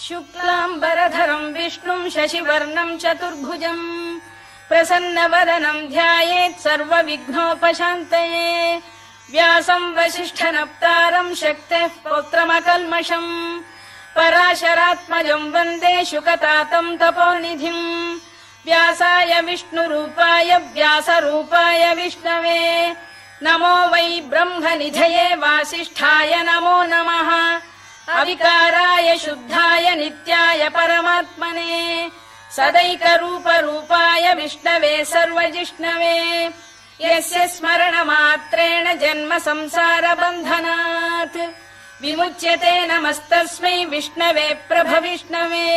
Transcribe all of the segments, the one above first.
शुक्लाम्बरधरम् विष्णुम् शशिवर्णम् चतुर्भुजम् प्रसन्नवदनम् ध्यायेत् सर्वविघ्नोपशान्तये व्यासम् वसिष्ठनप्तारम् शक्तेः पौत्रमकल्मषम् पराशरात्मजम् वन्दे शुकतातम् तपोनिधिम् व्यासाय विष्णुरूपाय व्यासरूपाय विष्णवे नमो वै ब्रह्मनिधये वासिष्ठाय नमो नमः अविकाराय शुद्धाय नित्याय परमात्मने सदैकरूपरूपाय विष्णवे सर्वजिष्णवे यस्य स्मरणमात्रेण जन्म संसारबन्धनात् विमुच्यते नमस्तस्मै विष्णवे प्रभविष्णवे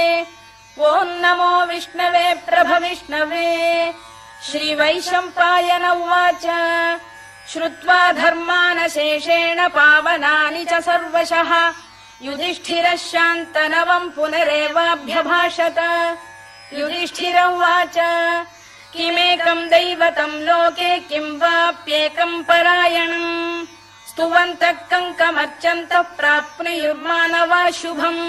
ॐ नमो विष्णवे प्रभविष्णवे। श्रीवैशम्पायन उवाच श्रुत्वा धर्मानशेषेण पावनानि च सर्वशः युधिष्ठिरः शान्तनवम् पुनरेवाभ्यभाषत। युधिष्ठिर उवाच किमेकम् दैवतम् लोके किम् वाप्येकम् परायणम् स्तुवन्तः कङ्कमर्चन्तः प्राप्नुयुर्मानवा शुभम्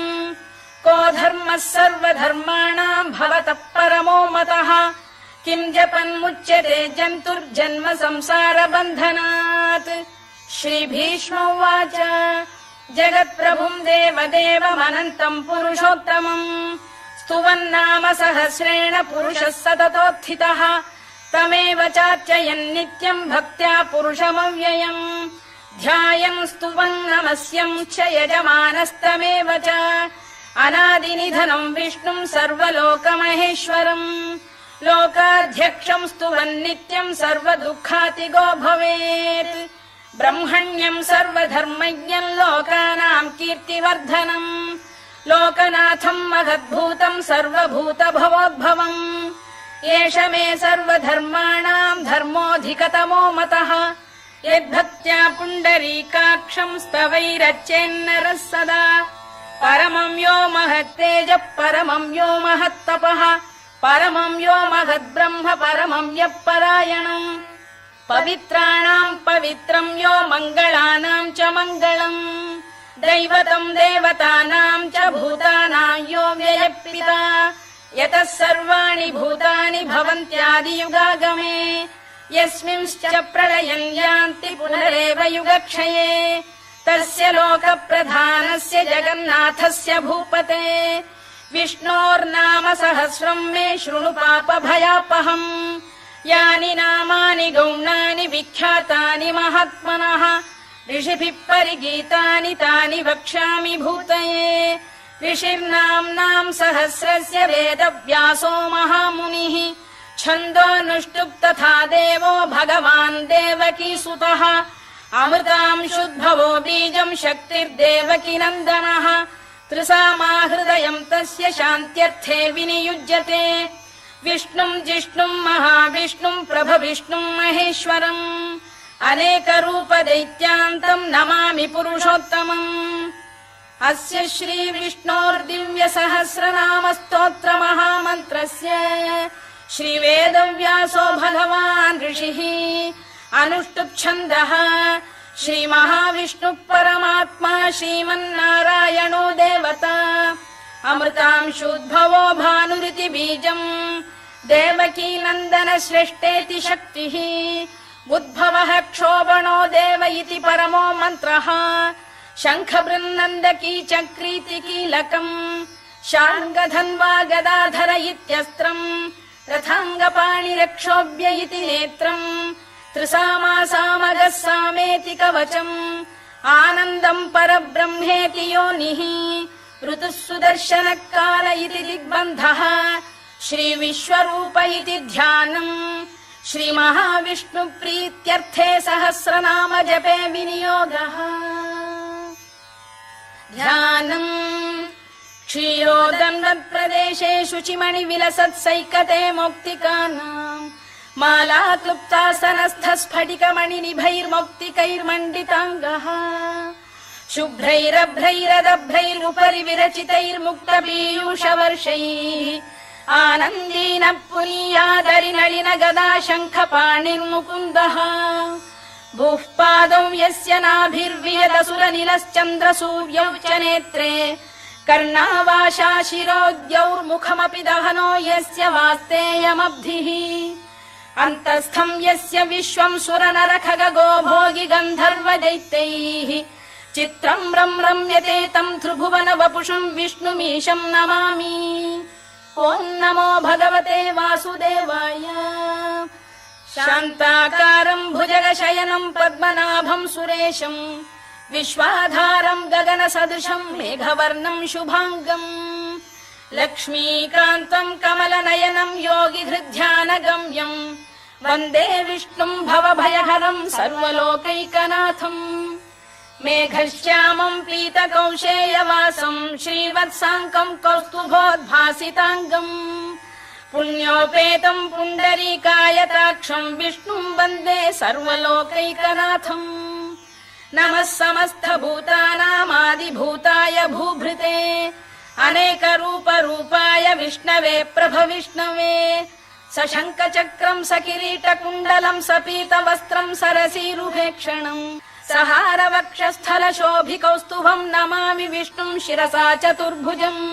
को धर्मः सर्वधर्माणाम् भवतः परमो मतः किम् जपन्मुच्यते जन्तुर्जन्म संसारबन्धनात्। श्रीभीष्म उवाच जगत्प्रभुम् देवदेवमनन्तम् पुरुषोत्तमम् स्तुवन्नाम सहस्रेण पुरुषः सततोत्थितः तमेव चार्चयन्नित्यम् भक्त्या पुरुषमव्ययम् ध्यायन् स्तुवन् नमस्यम् च यजमानस्तमेव च अनादिनिधनम् विष्णुम् सर्वलोकमहेश्वरम् लोकाध्यक्षम् स्तुवन्नित्यम् सर्वदुःखातिगो भवेत् ब्रह्मण्यम् सर्वधर्मज्ञम् लोकानाम् कीर्तिवर्धनम् लोकनाथम् महद्भूतम् सर्वभूतभवोद्भवम् एष मे सर्वधर्माणाम् धर्मोऽधिकतमो मतः यद्भक्त्या पुण्डरीकाक्षम् स्तवैरच्चेन्नरः सदा परमम् यो महत्तेजः परमम् यो महत्तपः परमम् यो महद्ब्रह्म परमम् यः परायणम् पवित्राणाम् पवित्रम् यो मङ्गलानाम् च मङ्गलम् दैवतम् देवतानाम् च भूतानाम् यो व्ययः यतः सर्वाणि भूतानि भवन्त्यादियुगागमे यस्मिंश्च प्रलयम् यान्ति पुनरेव युगक्षये तस्य लोकप्रधानस्य जगन्नाथस्य भूपते विष्णोर्नाम सहस्रम् मे शृणु पापभयापहम् यानि नामानि गौणानि विख्यातानि महात्मनः ऋषिभिः परिगीतानि तानि वक्ष्यामि भूतये ऋषिर्नाम्नाम् सहस्रस्य वेदव्यासो महामुनिः छन्दोऽनुष्टुप् तथा देवो भगवान् देवकीसुतः अमृतांशुद्भवो बीजम् शक्तिर्देवकी नन्दनः त्रिसामाहृदयम् तस्य शान्त्यर्थे विनियुज्यते विष्णुम् जिष्णुम् महाविष्णुम् प्रभविष्णुम् महेश्वरम् अनेकरूपदैत्यान्तम् नमामि पुरुषोत्तमम् अस्य श्रीविष्णोर्दिव्यसहस्रनामस्तोत्रमहामन्त्रस्य श्रीवेदव्यासो भगवान् ऋषिः अनुष्टुप्छन्दः श्रीमहाविष्णुः परमात्मा श्रीमन्नारायणो देवता अमृतांशुद्भवो भानुरिति बीजम् देवकी नन्दन श्रेष्ठेति शक्तिः उद्भवः क्षोभणो देव इति परमो मन्त्रः शङ्खबृन्नन्दकी चक्रीति कीलकम् शार्ङ्गधन्वा गदाधर इत्यस्त्रम् रथाङ्गपाणिरक्षोभ्य इति नेत्रम् त्रिसामासामगः सामेति कवचम् आनन्दम् परब्रह्मेति योनिः ऋतुः सुदर्शनकाल इति दिग्बन्धः श्रीविश्वरूप इति ध्यानम् श्रीमहाविष्णुप्रीत्यर्थे सहस्रनाम जपे विनियोगः ध्यानम् क्षीरोदन्वत्प्रदेशे शुचिमणिविलसत्सैकते मौक्तिकानाम् माला क्लुप्तासनस्थस्फटिकमणिनिभैर्मौक्तिकैर्मण्डिताङ्गः शुभ्रैरभ्रैरदभ्रैरुपरि विरचितैर्मुक्तपीयूषवर्षैः आनन्दीन पुनीयादरिनलिन गदा शङ्खपाणिर्मुकुन्दः भूः पादौ यस्य नाभिर्वियदसुरनिलश्चन्द्रसूर्यौ च नेत्रे कर्णावाशा शिरोद्यौर्मुखमपि दहनो यस्य वास्तेयमब्धिः अन्तस्थं यस्य विश्वं सुरनरखगो भोगि गन्धर्व दैत्यैः चित्रं रम्यते तं त्रिभुवन वपुषं विष्णुमीशं नमामि। ॐ नमो भगवते वासुदेवाय। शान्ताकारं भुजगशयनं पद्मनाभं सुरेशं विश्वाधारं गगनसदृशं मेघवर्णं शुभाङ्गम् लक्ष्मीकान्तं कमलनयनं योगिहृद्ध्यानगम्यं वन्दे विष्णुं भवभयहरं सर्वलोकैकनाथम्। मेघश्यामं पीतकौशेयवासं श्रीवत्साङ्कं कौस्तुभोद्भासिताङ्गम् पुण्योपेतं पुण्डरीकायताक्षं विष्णुं वन्दे सर्वलोकैकनाथम्। नमः समस्तभूतानामादिभूताय भूभृते अनेकरूपरूपाय विष्णवे प्रभविष्णवे सशङ्खचक्रं सकिरीटकुण्डलं सपीतवस्त्रं सरसीरुभेक्षणम् सहारवक्षस्थलशोभिकौस्तुभं नमामि विष्णुं शिरसा चतुर्भुजम्।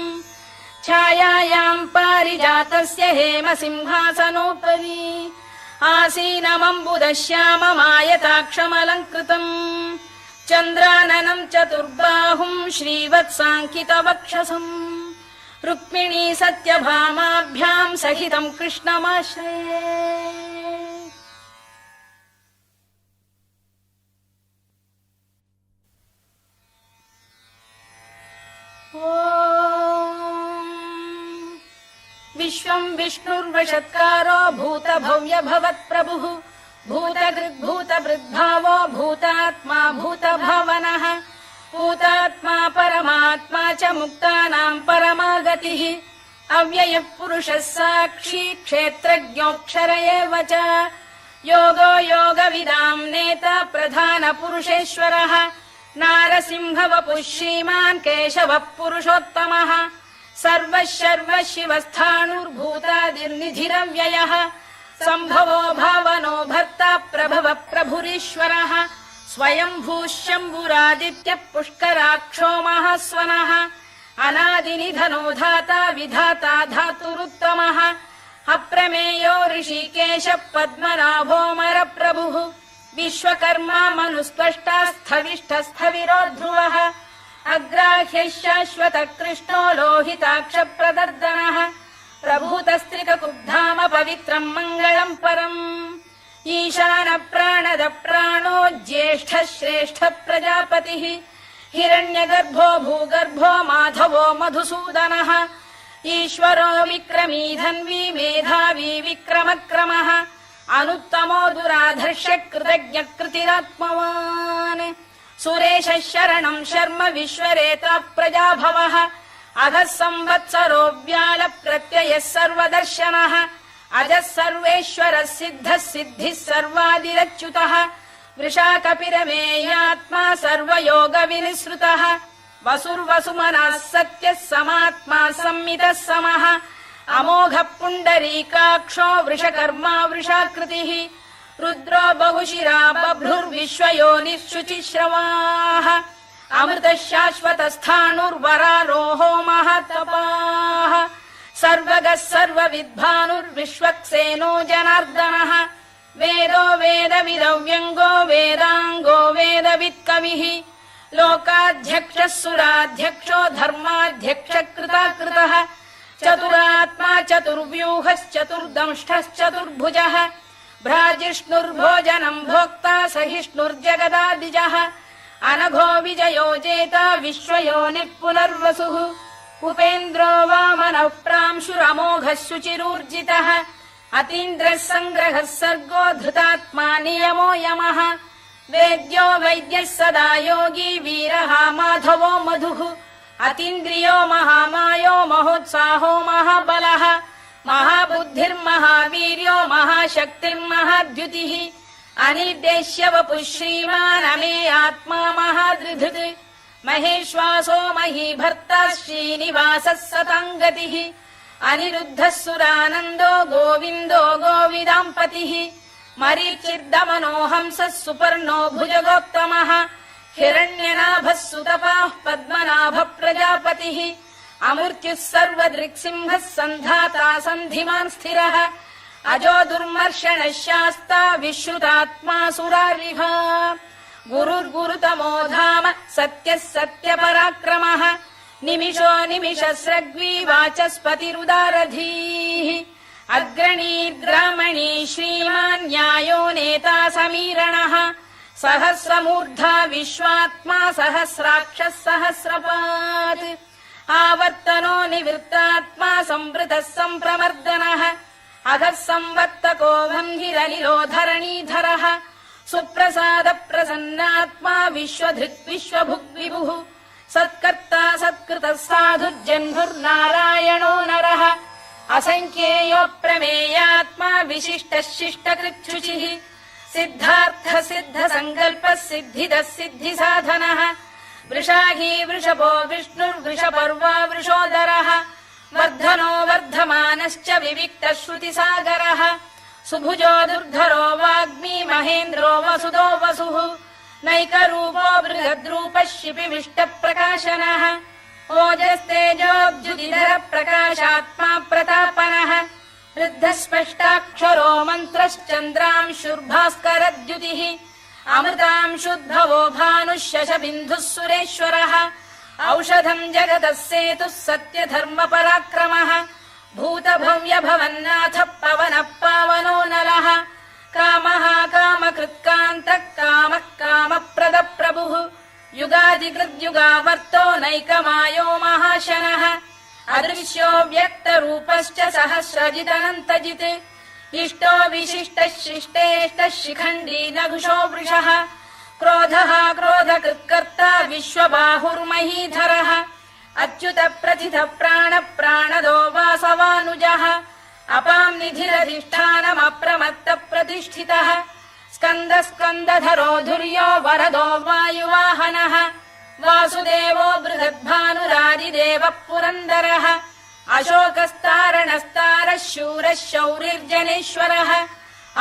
छायायां पारिजातस्य हेमसिंहासनोपरि आसीनमम्बुदश्याममायताक्षमलङ्कृतम् चन्द्राननं चतुर्बाहुं श्रीवत्साङ्कितवक्षसम् रुक्मिणी सत्यभामाभ्यां सहितं कृष्णमाश्रये। विश्वं विष्णुर्वषत्कारो भूतभव्य भवत्प्रभुः भूतकृद्भूतभृद्भावो भूतात्मा भूतभावनः भूतात्मा परमात्मा च मुक्तानां परमागतिः अव्ययः पुरुषः साक्षी क्षेत्रज्ञोऽक्षर एव च योगो योगविदां नेता प्रधानपुरुषेश्वरः नारसिंहवपुः श्रीमान् केशवः पुरुषोत्तमः सर्वः शर्वः शिवस्थाणुर्भूतादिर्निधिरव्ययः सम्भवो भावनो भर्ता प्रभवः प्रभुरीश्वरः स्वयंभूः शम्भुरादित्यः पुष्कराक्षो महास्वनः अनादिनिधनो धाता विधाता धातुरुत्तमः अप्रमेयो ऋषिकेशः पद्मनाभोऽमरप्रभुः विश्वकर्मा मनुस्पष्टा स्थविष्ठस्थविरो ध्रुवः अग्राह्यः शाश्वतः कृष्णो लोहिताक्षप्रदर्दनः प्रभूतस्त्रिककुब्धाम पवित्रं मङ्गलम् परम् ईशान प्राणद प्राणो ज्येष्ठः श्रेष्ठः प्रजापतिः हिरण्यगर्भो भूगर्भो माधवो मधुसूदनः ईश्वरो विक्रमी धन्वी मेधावी विक्रमक्रमः अनुत्तमो दुराधर्ष्य कृतज्ञ कृतिरात्मवान् सुरेशः शरणं शर्म विश्वरेता प्रजाभवः अधः संवत्सरो व्याल प्रत्ययः सर्वदर्शनः अजः सर्वेश्वरः सिद्धः सिद्धिः सर्वादिरच्युतः वृषाकपिरमेयात्मा सर्वयोगविनिसृतः वसुर्वसुमनः सत्यः समात्मा संमितः समः अमोघः पुण्डरीकाक्षो वृषकर्मा वृषाकृतिः रुद्रो बहुशिरा बभ्रुर्विश्वयोनिः शुचिश्रवाः अमृतः शाश्वतस्थाणुर्वरारोहो महातपाः सर्वगः सर्वविद्भानुर्विश्वक्सेनो जनार्दनः वेदो वेदविदव्यङ्गो वेदाङ्गो वेदवित्कविः लोकाध्यक्षः सुराध्यक्षो धर्माध्यक्षः कृताकृतः चतुरात्मा चतुर्व्यूहश्चतुर्दंष्टश्चतुर्भुजः भ्राजिष्णुर्भोजनं भोक्ता सहिष्णुर्जगदादिजः अनघो विजयो जेता विश्वयोनिः पुनर्वसुः उपेन्द्रो वामनः प्रांशुरमोघः शुचिरूर्जितः अतीन्द्रः सङ्ग्रहः सर्गो धृतात्मा नियमो यमः वेद्यो वैद्यः सदा योगी वीरः माधवो मधुः अतीन्द्रियो महामायो महोत्साहो महाबलः महाबुद्धिर्महावीर्यो महाशक्तिर्महाद्युतिः अनिर्देश्य वपुः श्रीमान् अमे आत्मा महादृधृत् महेश्वासो महीभर्ता श्रीनिवासः सताङ्गतिः अनिरुद्धः सुरानन्दो गोविन्दो गोविदाम्पतिः मरीचिर्दमनो हंसः सुपर्णो भुजगोत्तमः हिरण्यनाभः सुतपाः पद्मनाभ प्रजापतिः अमृत्युः सर्वदृक्सिंहः सन्धाता सन्धिमान् स्थिरः अजो दुर्मर्षणः शास्ता विश्रुतात्मा सुरारिः गुरुर्गुरुतमो धाम सत्यः सत्यपराक्रमः निमिषो निमिषस्रग्वी वाचस्पतिरुदारधीः अग्रणीर्ग्रामणी श्रीमान् न्यायो नेता समीरणः सहस्रमूर्धा विश्वात्मा सहस्राक्षः सहस्रपात् आवर्तनो निवृत्तात्मा संवृतः सम्प्रमर्दनः अधः संवर्तको वह्निरनिलो धरणीधरः सुप्रसाद प्रसन्नात्मा विश्वधृक् विश्वभुग्विभुः सत्कर्ता सत्कृतः साधुर्जह्नुर्नारायणो नरः असङ्ख्येयो प्रमेयात्मा विशिष्टः शिष्टकृच्छुचिः सिद्धार्थ सिद्ध संकल्पः सिद्धिदः सिद्धिसाधनः वृषाही वृषभो विष्णुर्वृषपर्वा वृषोदरः वर्धनो वर्धमानश्च विविक्तः श्रुतिसागरः सुभुजो दुर्धरो वाग्मी महेन्द्रो वसुदो वसुः नैकरूपो बृहद्रूपः शिपिविष्टप्रकाशनः ओजस्तेजोऽब्जुदिधर प्रकाशात्मा प्रतापनः वृद्धस्पष्टाक्षरो मन्त्रश्चन्द्रांशुर्भास्करद्युतिः अमृतांशुद्भवो भानुः शशबिन्दुः सुरेश्वरः औषधम् जगतः सेतुः सत्यधर्मपराक्रमः भूतभव्यभवन्नाथः पवनः पावनो नलः कामः कामकृत्कान्तः कामः कामप्रदप्रभुः युगादिकृद्युगावर्तो नैकमायो महाशनः अदृश्यो व्यक्तरूपश्च सहस्रजिदनन्तजित् इष्टो विशिष्टः शिष्टेष्टः शिखण्डी नघुषो वृषः क्रोधः क्रोधकृत्कर्ता विश्वबाहुर्महीधरः अच्युत प्रथित प्राण प्राणदो वासवानुजः अपां निधिरधिष्ठानमप्रमत्त प्रतिष्ठितः स्कन्द स्कन्दधरो धुर्यो वरदो वायुवाहनः वासुदेवो बृहद्भानुरादिदेवः पुरन्दरः अशोकस्तारणस्तारः शूरः शौरिर्जनेश्वरः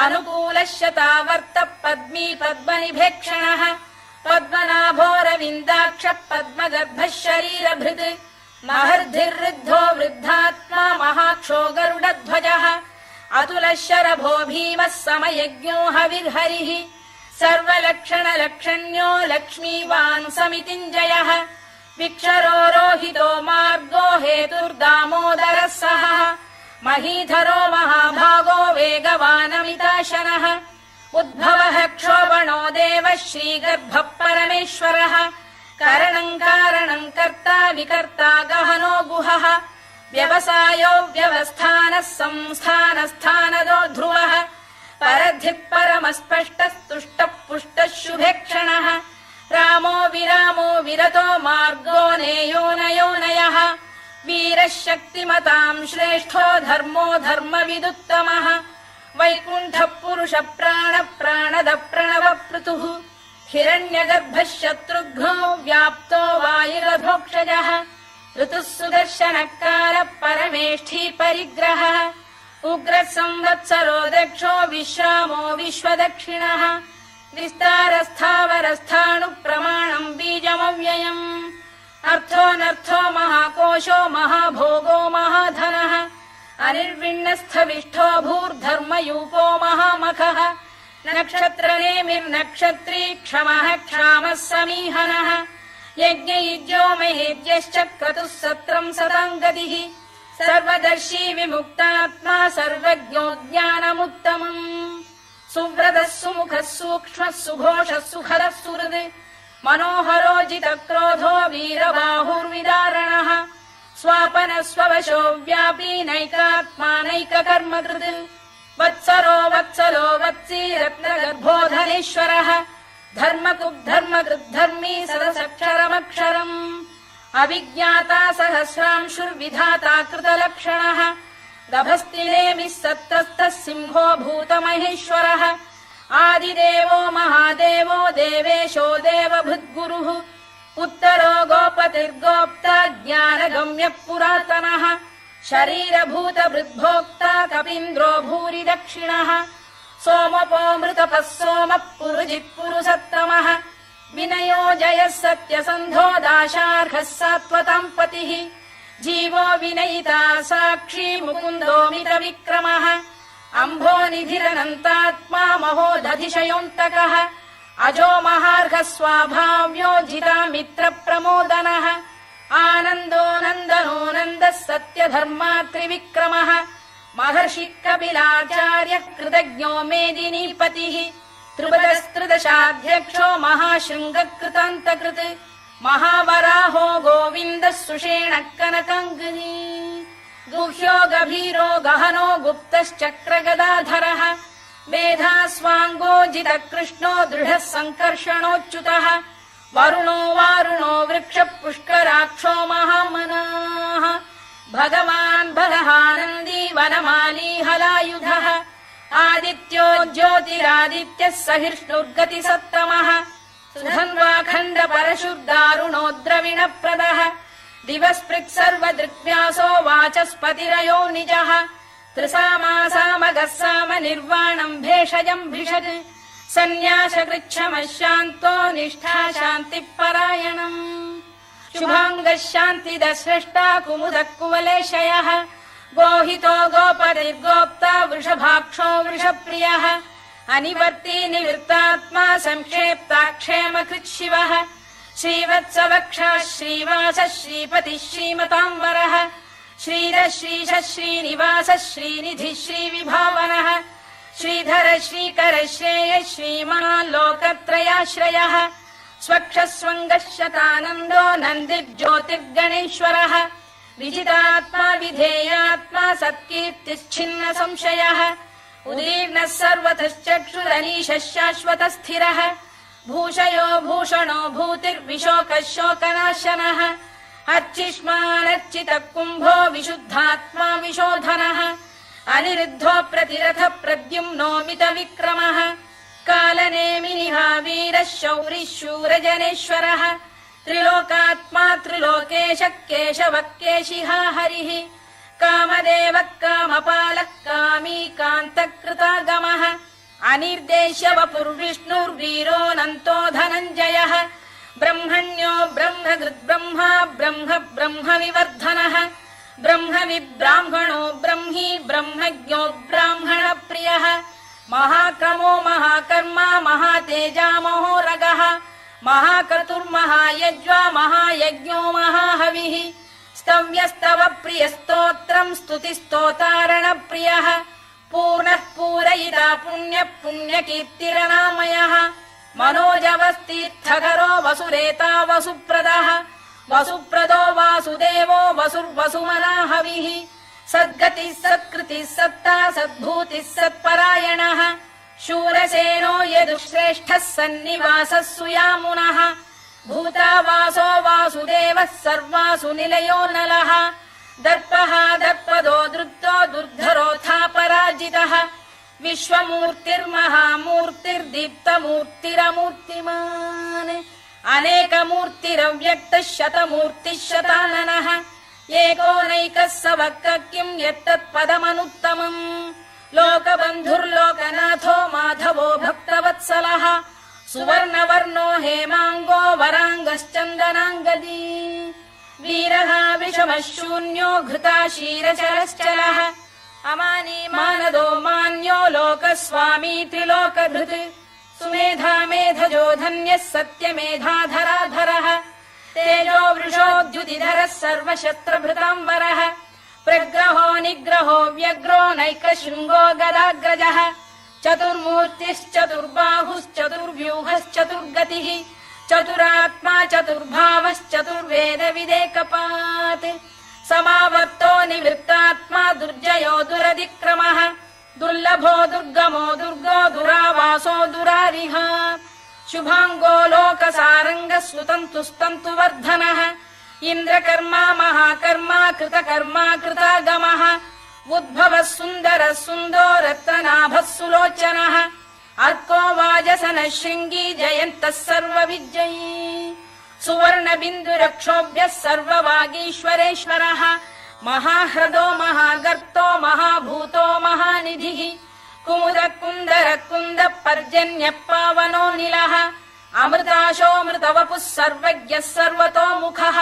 अनुकूलः शतावर्तः पद्मी पद्मनिभेक्षणः पद्मनाभोरविन्दाक्षः पद्मगर्भः शरीरभृत् महर्धिर्वृद्धो वृद्धात्मा महाक्षो गरुडध्वजः अतुलः शरभो भीमः समयज्ञो हविर्हरिः सर्वलक्षणलक्षण्यो लक्ष्मीवान् समितिञ्जयः विक्षरो रोहितो मार्गो हेतुर्दामोदरः सहः महीधरो महाभागो वेगवानमिताशनः उद्भवः क्षोभणो देवः श्रीगर्भः परमेश्वरः करणम् कारणम् कर्ता विकर्ता गहनो गुहः व्यवसायो व्यवस्थानः संस्थानस्थानदो ध्रुवः परधिः परमस्पष्टस्तुष्टः पुष्टः शुभेक्षणः रामो विरामो विरतो मार्गो नेयो नयोनयः वीरः शक्तिमताम् श्रेष्ठो धर्मो धर्मविदुत्तमः वैकुण्ठः पुरुष प्राण प्राणद प्रणव पृतुः हिरण्यगर्भः शत्रुघ्नो व्याप्तो वायुरधोक्षजः ऋतुः सुदर्शनकारः परमेष्ठी परिग्रहः उग्रः संवत्सरो दक्षो विश्रामो विश्वदक्षिणः विस्तारस्थावरस्थाणुः प्रमाणम् बीजमव्ययम् अर्थोऽनर्थो महाकोशो महाभोगो महाधनः अनिर्विण्णस्थविष्ठो भूर्धर्मयूपो महामखः नक्षत्रनेमिर्नक्षत्री क्षमः क्षामः समीहनः यज्ञयुज्यो महेद्यश्च क्रतुः सत्रम् सताम् गतिः सर्वदर्शी विमुक्तात्मा सर्वज्ञो ज्ञानमुत्तमम् सुव्रतः सुमुखः सूक्ष्मः सुघोषः सुखरः सुहृद् मनोहरो जितक्रोधो वीरबाहुर्विदारणः स्वापनः स्ववशो व्यापी नैकात्मा नैककर्मकृत् वत्सरो वत्सलो वत्सी रत्नगर्भो धनेश्वरः धर्मकृद्धर्मकृद्धर्मी सदसक्षरमक्षरम् अभिज्ञाता सहस्रांशुर्विधाता कृतलक्षणः दभस्तिनेमिः सत्तस्तः सिंहो भूतमहेश्वरः आदिदेवो महादेवो देवेशो देवभृद्गुरुः उत्तरो गोपतिर्गोप्ता ज्ञानगम्यः पुरातनः शरीरभूतभृद्भोक्ता कपीन्द्रो भूरि दक्षिणः सोमपो मृतपः सोमः पुरुजित्पुरुषत्तमः विनयो जयः सत्यसन्धो दाशार्हः सात्वताम् पतिः जीवो विनयिता साक्षी मुकुन्दो मितविक्रमः अम्भोनिधिरनन्तात्मा महोदधिशयोऽन्तकः अजो महार्घः स्वाभाव्यो जिता मित्रप्रमोदनः आनन्दो नन्दनो नन्दः सत्यधर्मात्रिविक्रमः महर्षि कपिलाचार्यः कृतज्ञो मेदिनीपतिः त्रिपदस्त्रिदशाध्यक्षो महाशृङ्गकृतान्तकृत् महावराहो गोविन्दः सुषेणः कनकाङ्गनी गुह्यो गभीरो गहनो गुप्तश्चक्रगदाधरः मेधास्वाङ्गो जितः कृष्णो दृढः सङ्कर्षणोच्युतः वरुणो वारुणो वृक्षः पुष्कराक्षो महामनाः भगवान् बलहानन्दी वनमाली हलायुधः आदित्यो ज्योतिरादित्यः सहिष्णुर्गतिसत्तमः सुधन्वाखण्ड परशुर्दारुणो द्रविणप्रदः दिवस्पृक् सर्वदृक्व्यासो वाचस्पतिरयो निजः त्रिसामासामगः साम निर्वाणम् भेषजम् भिषज सन्न्यासकृच्छमः शान्तो निष्ठा शान्तिपरायणम् शुभाङ्गः शान्तिदः स्रष्टा कुमुदः कुवलेशयः गोहितो गोपतिर्गोप्ता वृषभाक्षो वृषप्रियः अनिवर्ती निवृत्तात्मा संक्षेप्ताक्षेमकृत् शिवः श्रीवत्सवक्षः श्रीवासः श्रीपतिः श्रीमताम्बरः श्रीधः श्रीशः श्रीनिवासः श्रीनिधिः श्रीविभावनः श्रीधर श्रीकर श्रेयः श्रीमान् लोकत्रयाश्रयः स्वक्षः स्वङ्गः शतानन्दो नन्दिर्ज्योतिर्गणेश्वरः विजितात्मा विधेयात्मा सत्कीर्तिश्छिन्न संशयः उदीर्णः सर्वतश्चक्षुरनीशः शाश्वतः स्थिरः भूषयो भूषणो भूतिर्विशोकः शोकनाशनः अर्चिष्मानर्चितः कुम्भो विशुद्धात्मा विशोधनः अनिरुद्धो प्रतिरथ प्रद्युम्नो मितविक्रमः कालनेमिनिः वीरः शौरिः शूरजनेश्वरः त्रिलोकात्मा त्रिलोकेशः केशवः केशिः हरिः कामदेवः कामपालः कामी कान्तकृतागमः अनिर्देश्य वपुर्विष्णुर्वीरोऽनन्तो धनञ्जयः ब्रह्मण्यो ब्रह्मकृद्ब्रह्मा ब्रह्म ब्रह्मविवर्धनः ब्रह्मविब्राह्मणो ब्रह्मी ब्रह्मज्ञो ब्राह्मणप्रियः महाक्रमो महाकर्मा महातेजा महोरगः महाक्रतुर्महायज्वा महायज्ञो महाहविः स्तव्यस्तव प्रियस्तोत्रम् स्तुतिस्तोतारणप्रियः पूर्णः पूरयिता पुण्यः पुण्यकीर्तिरनामयः मनोजवस्तीर्थकरो वसुरेता वसुप्रदः वसुप्रदो वासुदेवो वसुर्वसुमनाहविः सद्गतिः सत्कृतिः सत्ता सद्भूतिः सत्परायणः शूरसेनो यदुश्रेष्ठः सन्निवासः सुयामुनः भूतावासो वासुदेवः सर्वासु निलयो नलः दर्पः दर्पदो दृप्तो दुर्धरोऽथा पराजितः विश्वमूर्तिर्महामूर्तिर्दीप्तमूर्तिरमूर्तिमान् अनेकमूर्तिरव्यक्तः शतमूर्तिः शताननः एकोनैकः स वक्र किम् यत्तत्पदमनुत्तमम् लोकबन्धुर्लोकनाथो माधवो भक्तवत्सलः सुवर्णवर्णो हेमाङ्गो वराङ्गश्चन्दनाङ्गदी वीरः विषमः शून्यो घृता क्षीरचरश्चलः अमानी मानदो मान्यो लोकस्वामी त्रिलोकधृत् सुमेधा मेधजो धन्यः सत्यमेधाधराधरः तेजो वृषोद्युतिधरः सर्वशस्त्रभृताम्बरः प्रग्रहो निग्रहो व्यग्रो नैकशृङ्गो गदाग्रजः चतुर्मूर्तिश्चतुर्बाहुश्चतुर्व्यूहश्चतुर्गतिः चतुरात्मा चतुर्भावश्चतुर्वेदविदेकपात् समावर्तो निवृत्तात्मा दुर्जयो दुरधिक्रमः दुर्लभो दुर्गमो दुर्गो दुरावासो दुरारिः शुभाङ्गो लोकसारङ्गः सुतन्तुस्तन्तु वर्धनः इन्द्रकर्मा महाकर्मा कृतकर्मा कृतागमः उद्भवः सुन्दरः सुन्दो रत्ननाभः सुलोचनः अर्को वाजसनः शृङ्गी जयन्तः सर्वविजयी सुवर्णबिन्दुरक्षोभ्यः सर्ववागीश्वरेश्वरः महाह्रदो महागर्तो महाभूतो महानिधिः कुमुद कुन्दर कुन्द पर्जन्यः पावनो निलः अमृताशोऽमृतवपुः सर्वज्ञः सर्वतोमुखः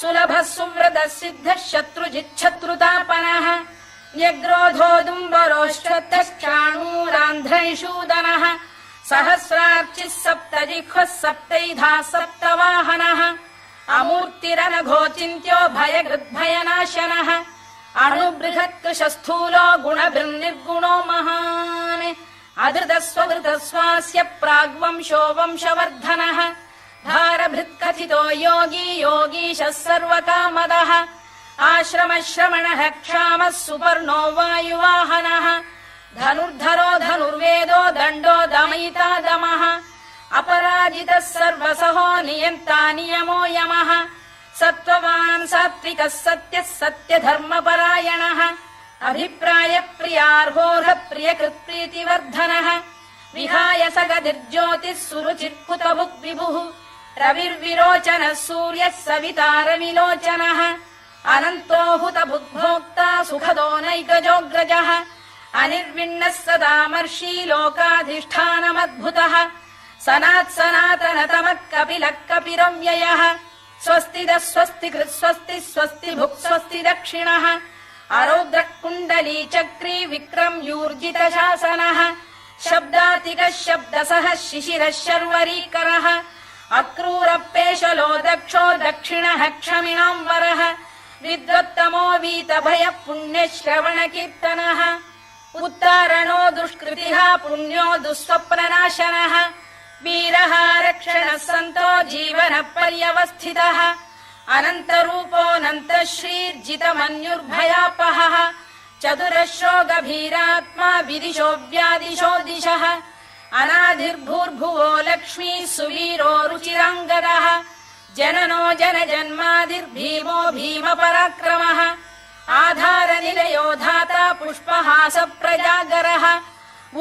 सुलभः सुव्रतः सिद्धः शत्रुजिच्छत्रुतापनः न्यग्रोधोदुम्बरोश्चत्तश्चाणूरान्ध्रैषूदनः सहस्रार्चिः सप्तजिह्वः सप्तैधा सप्तवाहनः अमूर्तिरनघोचिन्त्यो भयकृद्भयनाशनः अणुबृहत्कृशस्थूलो गुणभिर्निर्गुणो महान् अधृतस्वधृतस्वास्य प्राग्वंशो वंशवर्धनः भारभृत्कथितो योगी योगीशः सर्वकामदः आश्रमश्रमणः क्षामः सुपर्णो वायुवाहनः धनुर्धरो धनुर्वेदो दण्डो दमयिता दमः अपराजितः सर्वसहो नियन्ता नियमो यमः सत्त्ववान् सात्विकः सत्यः सत्यधर्मपरायणः अभिप्रायप्रियार्होर्ह प्रियकृत्प्रीतिवर्धनः विहाय सगतिर्ज्योतिः सुरुचिर्कुतभुक् विभुः रविर्विरोचनः सूर्यः सविता रविलोचनः अनन्तो हुतभुग्भोक्ता सुखदो नैकजोऽग्रजः अनिर्विण्णः सदामर्षी लोकाधिष्ठानमद्भुतः सनात्सनातनतमः कपिलः कपिरव्ययः स्वस्तिदः स्वस्तिकृत् स्वस्ति स्वस्ति भुक् स्वस्ति दक्षिणः अरौद्रः कुण्डली चक्री विक्रम्यूर्जितशासनः शब्दातिकः शब्दसः शिशिरः शर्वरीकरः अक्रूरपेशलो दक्षो दक्षिणः क्षमिणाम्बरः विद्वत्तमो वीतभयः पुण्यश्रवणकीर्तनः उत्तारणो दुष्कृतिः पुण्यो दुःस्वप्ननाशनः वीरः रक्षणः सन्तो जीवनः पर्यवस्थितः अनन्तरूपोऽनन्तः श्रीर्जितमन्युर्भयापहः चतुरश्रो गभीरात्मा विदिशो व्यादिशो दिशः अनाधिर्भूर्भुवो लक्ष्मी सुवीरो रुचिराङ्गदः जननो जनजन्मादिर्भीमो भीमपराक्रमः आधारनिलयो धाता पुष्पहास प्रजागरः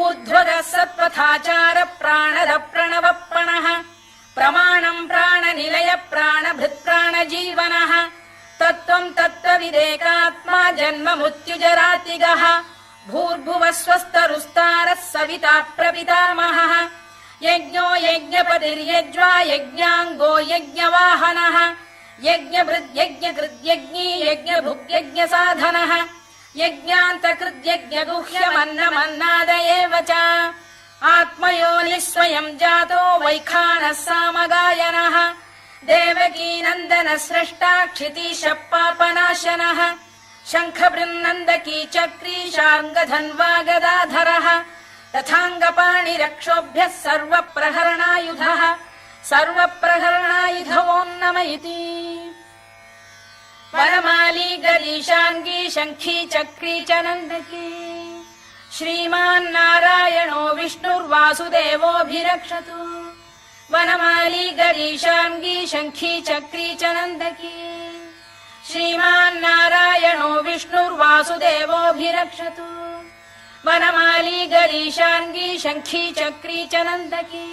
ऊर्ध्वगः सत्पथाचार प्राणद प्रणवप्रणः प्रमाणम् प्राणनिलय प्राणभृत्प्राणजीवनः तत्त्वम् तत्त्वविदेकात्मा जन्म मृत्युजरातिगः भूर्भुवः स्वस्तरुस्तारः सविता प्रपितामहः यज्ञो यज्ञपतिर्यज्वा यज्ञाङ्गो यज्ञवाहनः यज्ञभृद्यज्ञकृद्यज्ञी यज्ञभुग्यज्ञसाधनः यज्ञान्तकृद्यज्ञगुह्यमन्नमन्नाद एव च आत्मयोनिः स्वयम् जातो वैखानः सामगायनः देवकीनन्दनः स्रष्टा क्षितीशः पापनाशनः शङ्खबृन्नन्दकी चक्री शार्ङ्गधन्वा गदाधरः तथाङ्गपाणिरक्षोभ्यः सर्वप्रहरणायुधः सर्वप्रहरणायुधवोन्नम इति वनमाली गरीशाङ्गी शङ्खी चक्री च नन्दकी श्रीमान्नारायणो विष्णुर्वासुदेवोऽभिरक्षतु वनमाली गरीशाङ्गी शङ्खी चक्री च नन्दकी श्रीमान्नारायणो विष्णुर्वासुदेवोऽभिरक्षतु वनमाली गरीशाङ्गी शङ्खी चक्री च नन्दकी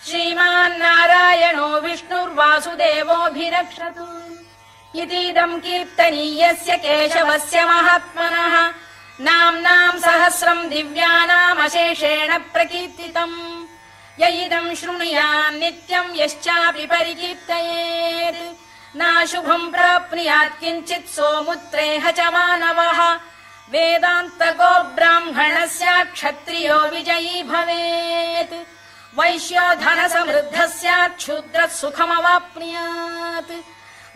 श्रीमान्नारायणो विष्णुर्वासुदेवोऽभिरक्षतु इतीदम् कीर्तनीयस्य केशवस्य महात्मनः नाम्नाम् सहस्रम् दिव्यानामशेषेण प्रकीर्तितम् य इदम् शृणुयान् नित्यम् यश्चापि परिकीर्तयेत् नाशुभम् प्राप्नुयात् किञ्चित् सोमुत्रेह च मानवः वेदान्तको ब्राह्मणः स्यात् क्षत्रियो विजयी भवेत् वैश्यो धनसमृद्धः स्यात् क्षूद्रः सुखमवाप्नुयात्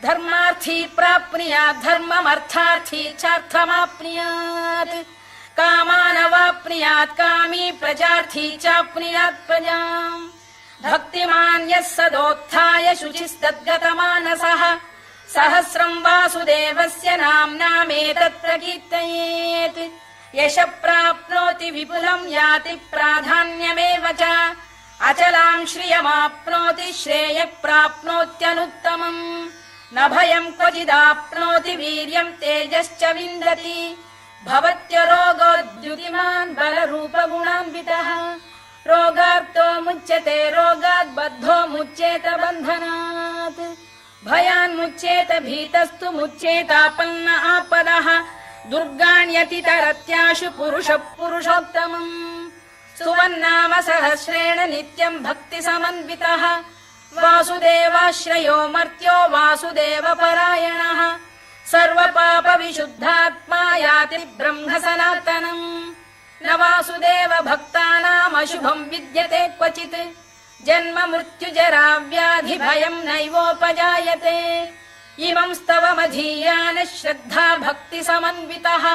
धर्मार्थी प्राप्नुयात् धर्ममर्थार्थी चार्थमाप्नुयात् कामानवाप्नुयात् कामी प्रजार्थी चाप्नुयात् प्रजाम् भक्तिमान् यः सदोत्थाय शुचिस्तद्गतमानसः सहस्रम् वासुदेवस्य नाम्नामेतत् प्रकीर्तयेत् यशः प्राप्नोति विपुलम् याति प्राधान्यमेव च अचलाम् श्रियमाप्नोति श्रेयः प्राप्नोत्यनुत्तमम् न भयम् क्वचिदाप्नोति वीर्यम् तेजश्च विन्दति भवत्यरोगोद्युतिमान् बलरूपगुणान्वितः रोगार्तो मुच्यते रोगात् बद्धो मुच्येत बन्धनात् भयान्मुच्येत भीतस्तु मुच्येतापन्न आपदः दुर्गाण्यतितरत्याशु पुरुषः पुरुषोत्तमम् स्तुवन्नाम सहस्रेण नित्यम् भक्ति समन्वितः वासुदेवाश्रयो मर्त्यो वासुदेवपरायणः सर्वपाप विशुद्धात्मा याति ब्रह्म सनातनम् न वासुदेव भक्तानाम् अशुभम् विद्यते क्वचित् जन्म मृत्युजरा व्याधि भयम् नैवोपजायते इमम् स्तवमधीयान श्रद्धा भक्ति समन्वितः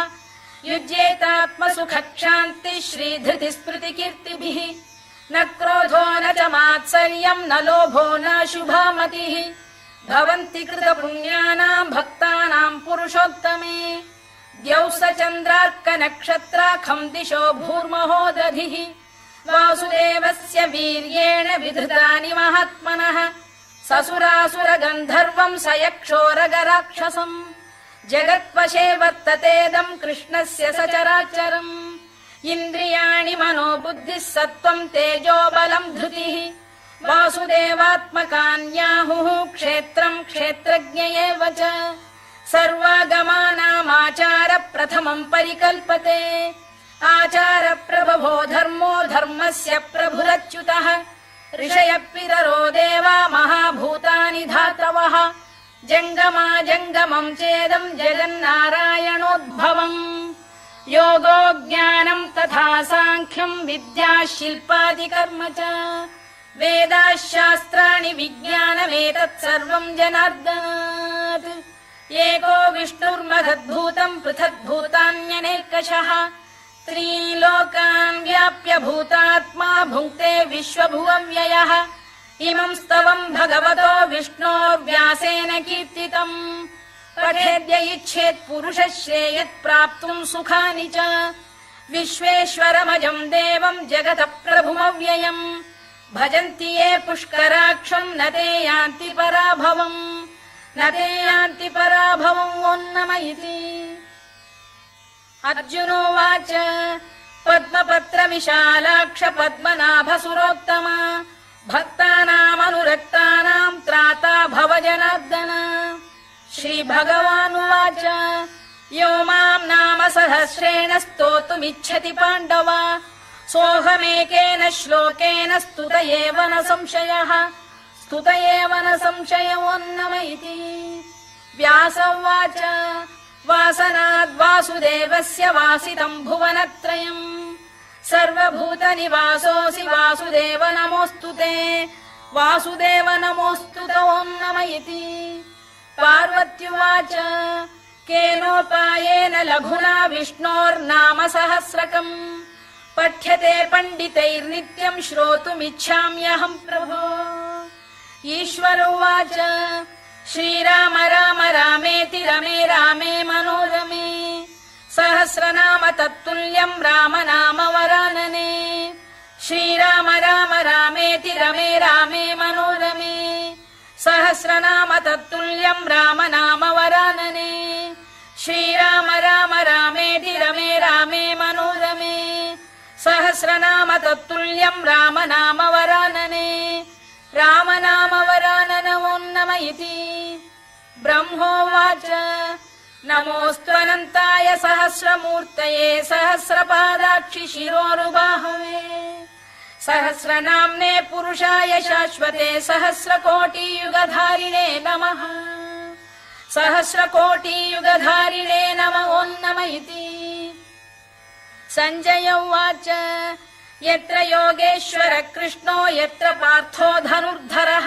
युज्येतात्मसुखक्षान्ति श्रीधृति स्मृति कीर्तिभिः न क्रोधो न च मात्सर्यम् न लोभो न शुभा मतिः भवन्ति कृतपुण्यानाम् भक्तानाम् पुरुषोत्तमे द्यौः स चन्द्रार्क नक्षत्राखम् दिशो भूर्महो दधिः वासुदेवस्य वीर्येण विधृतानि महात्मनः ससुरासुर गन्धर्वम् स यक्षोरगराक्षसम् जगत्वशे वर्ततेदम् कृष्णस्य सचराचरम् इन्द्रियाणि मनो बुद्धिः सत्त्वम् तेजो बलम् धृतिः वासुदेवात्मकान्याहुः क्षेत्रम् क्षेत्रज्ञ एव च सर्वागमानामाचार प्रथमम् परिकल्पते आचार प्रभवो धर्मो धर्मस्य प्रभुरच्युतः ऋषयः पितरो देवा महाभूतानि धातवः जङ्गमा जङ्गमम् चेदम् जगन्नारायणोद्भवम् योगो ज्ञानम् तथा साङ्ख्यम् विद्या शिल्पादिकर्म च वेदाः शास्त्राणि विज्ञानमेतत् सर्वम् जनार्दनात् एको विष्णुर्महद्भूतम् पृथग्भूतान्यनेकशः त्रीन् लोकान् व्याप्य भूतात्मा भुङ्क्ते विश्वभुवव्ययः इमम् स्तवम् भगवतो विष्णोर्व्यासेन कीर्तितम् पठेद्य इच्छेत् पुरुषः श्रेयत् प्राप्तुम् सुखानि च विश्वेश्वरमजम् देवम् जगतः प्रभुमव्ययम् भजन्ति ये पुष्कराक्षम् न ते यान्ति पराभवम् न ते यान्ति पराभवम् ओन्नम इति अर्जुनोवाच पद्मपत्र विशालाक्ष पद्मनाभ सुरोत्तम भक्तानामनुरक्तानाम् त्राता भव जनार्दन श्रीभगवानुवाच यो माम् नाम सहस्रेण स्तोतुमिच्छति पाण्डव सोऽहमेकेन श्लोकेन स्तुत एव न संशयः स्तुत एव न संशयोऽन्नम इति व्यास उवाच वासनाद्वासुदेवस्य वासितम् भुवनत्रयम् सर्वभूतनिवासोऽसि वासुदेव नमोऽस्तु ते वासुदेव नमोऽस्तु ते ओन्नम इति पार्वत्युवाच केनोपायेन लघुना विष्णोर्नाम सहस्रकम् पठ्यते पण्डितैर्नित्यम् श्रोतुमिच्छाम्यहम् प्रभो ईश्वर उवाच श्रीराम राम रामेति रमे रामे मनोरमे सहस्रनाम तत्तुल्यम् राम नाम वरानने श्रीराम राम रामेति रमे रामे मनोरमे सहस्रनाम तत्तुल्यम् राम नाम वरानने श्रीराम राम रामेति रमे रामे मनोरमे सहस्रनाम तत्तुल्यम् राम नाम वरानने राम नाम वरानन ओन्नम इति ब्रह्मोवाच नमोऽस्त्वनन्ताय सहस्रमूर्तये सहस्रपादाक्षि शिरोरुबाहवे सहस्रनाम्ने पुरुषाय शाश्वते सहस्रकोटियुगधारिणे नमः सहस्रकोटियुगधारिणे नम ओन्नम इति सञ्जय उवाच यत्र योगेश्वर कृष्णो यत्र पार्थो धनुर्धरः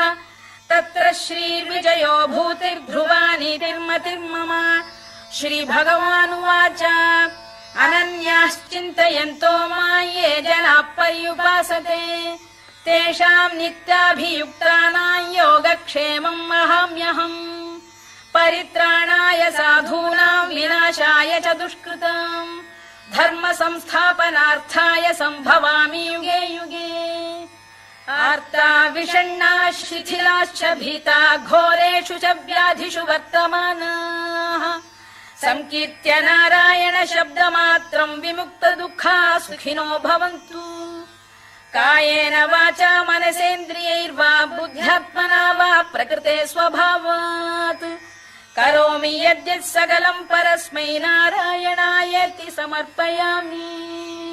तत्र श्रीविजयो भूतिर्ध्रुवानीतिर्मतिर्मम श्रीभगवानुवाच अनन्याश्चिन्तयन्तो मां ये जनाः पर्युपासते तेषाम् नित्याभियुक्तानां योगक्षेमम् वहाम्यहम् परित्राणाय साधूनां विनाशाय च दुष्कृताम् धर्म संस्थापनार्थाय सम्भवामि युगे युगे आर्ता विषण्णाः शिथिलाश्च भीता घोरेषु च व्याधिषु वर्तमानाः संकीर्त्य नारायण शब्दमात्रम् विमुक्त दुःखाः सुखिनो भवन्तु कायेन वाचा मनसेन्द्रियैर्वा बुद्ध्यात्मना वा प्रकृते स्वभावात् करोमि यद्यत् सकलम् परस्मै नारायणायेति समर्पयामि।